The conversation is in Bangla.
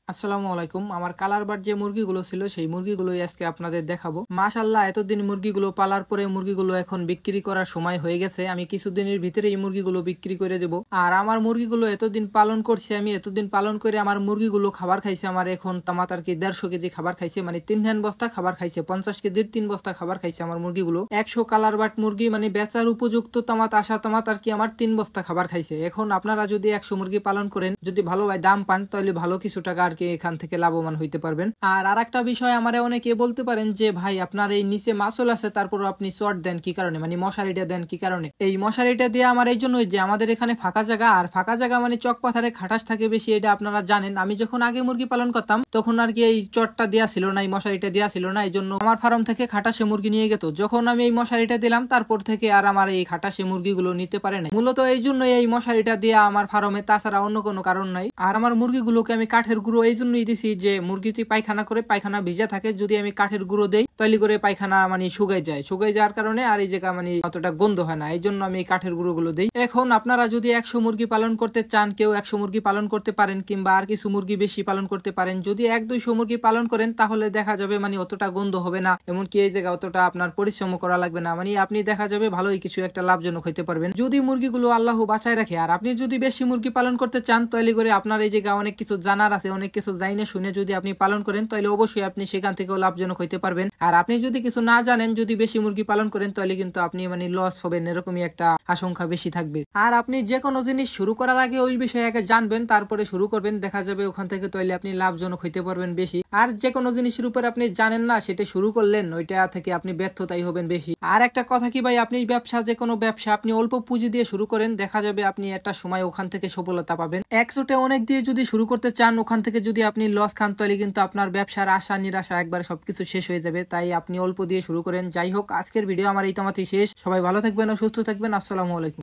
আসসালামু আলাইকুম। আমার কালার বার্ড যে মুরগিগুলো ছিল সেই মুরগিগুলোই আজকে আপনাদের দেখাবো। মাশাআল্লাহ, এতদিন মুরগিগুলো পালার পরে মুরগিগুলো এখন বিক্রি করার সময় হয়ে গেছে। আমি কিছুদিনের ভিতরে এই মুরগিগুলো বিক্রি করে দেব। আর আমার মুরগিগুলো এতদিন পালন করছি, আমি এতদিন পালন করে আমার মুরগিগুলো খাবার খাইছে। আমার এখন তামাত আর কি 150 কেজি খাবার খাইছে, মানে 3 বস্তা খাবার খাইছে। 50 কেজির 3 বস্তা খাবার খাইছে আমার মুরগিগুলো। 100 কালার বার্ড মুরগি মানে বেচার উপযুক্ত তামাত আসা তামাত আর কি আমার 3 বস্তা খাবার খাইছে। এখন আপনারা যদি 100 মুরগি পালন করেন, যদি ভালো দাম পান, তাহলে ভালো কিছু টাকা এখান থেকে লাভবান হইতে পারবেন। আর আরেকটা বিষয়, আমারে অনেকে বলতে পারেন যে ভাই আপনার এই নিচে মাছল আছে, তারপর আপনি চট দেন কি কারণে, মানে মশারিটা দেন কি কারণে? এই মশারিটা দিয়ে আমার এই জন্যই যে আমাদের এখানে ফাঁকা জায়গা, আর ফাঁকা জায়গা মানে চক পাথারে খাটাস থাকে বেশি, এটা আপনারা জানেন। আমি যখন আগে মুরগি পালন করতাম তখন আর কি এই চটটা দেওয়া ছিল না, এই মশারিটা দেওয়া ছিল না, এই জন্য আমার ফার্ম থেকে খাটাসে মুরগি নিয়ে গেত। যখন আমি এই মশারিটা দিলাম তারপর থেকে আর আমার এই খাটাসে মুরগিগুলো নিতে পারে না। মূলত এই জন্য এই মশারিটা দিয়ে আমার ফার্মে, তাছাড়া অন্য কোনো কারণ নাই। আর আমার মুরগিগুলোকে আমি কাঠের গুঁড়ো এই জন্যই দিছি যে মুরগিটি পায়খানা করে, পায়খানা ভিজা থাকে, যদি আমি কাঠের গুঁড়ো দেই তাহলে করে পায়খানা মানে শুকাই যায়, শুকাই যাওয়ার কারণে আর এই জায়গা মানে অতটা গন্ধ হয় না, এই জন্য আমি কাঠের গুঁড়ো গুলো দিই। এখন আপনারা যদি 100 মুরগি পালন করতে চান, কেউ 100 মুরগি পালন করতে পারেন, কিংবা আর কিছু মুরগি বেশি পালন করতে পারেন। যদি 100-200 মুরগি পালন করেন তাহলে দেখা যাবে মানে অতটা গন্ধ হবে না, এমনকি এই জায়গা অতটা আপনার পরিশ্রম করা লাগবে না, মানে আপনি দেখা যাবে ভালোই কিছু একটা লাভজনক হইতে পারবেন যদি মুরগিগুলো আল্লাহ বাঁচায় রাখে। আর আপনি যদি বেশি মুরগি পালন করতে চান তাহলে করে আপনার এই জায়গা অনেক কিছু জানার আছে, অনেক কিছু জাইনে শুনে যদি আপনি পালন করেন তাহলে অবশ্যই আপনি সেখান থেকেও লাভজনক হইতে পারবেন। আর আপনি যদি কিছু না জানেন, যদি বেশি মুরগি পালন করেন তাহলে কিন্তু আপনি মানে লস হবেন, এরকমই একটা আশঙ্কা বেশি থাকবে। আর আপনি যে কোনো জিনিস শুরু করার আগে ওই বিষয়ে আগে জানবেন, তারপরে শুরু করবেন, দেখা যাবে ওখান থেকে তাহলে আপনি লাভজনক হইতে পারবেন বেশি। আর যে কোনো জিনিসের উপর আপনি জানেন না, সেটা শুরু করলেন, ওইটা থেকে আপনি ব্যর্থতাই হবেন বেশি। আর একটা কথা কি ভাই, আপনি ব্যবসা, যে কোনো ব্যবসা আপনি অল্প পুঁজি দিয়ে শুরু করেন, দেখা যাবে আপনি একটা সময় ওখান থেকে সফলতা পাবেন। একজোটে অনেক দিয়ে যদি শুরু করতে চান, ওখান থেকে যদি আপনি লস খান তাহলে কিন্তু আপনার ব্যবসার আশা নিরাশা একবারে সবকিছু শেষ হয়ে যাবে। তাই আপনি অল্প দিয়ে শুরু করেন। যাই হোক, আজকের ভিডিও আমার এই তামাতেই শেষ। সবাই ভালো থাকবেন ও সুস্থ থাকবেন। আসসালামু আলাইকুম।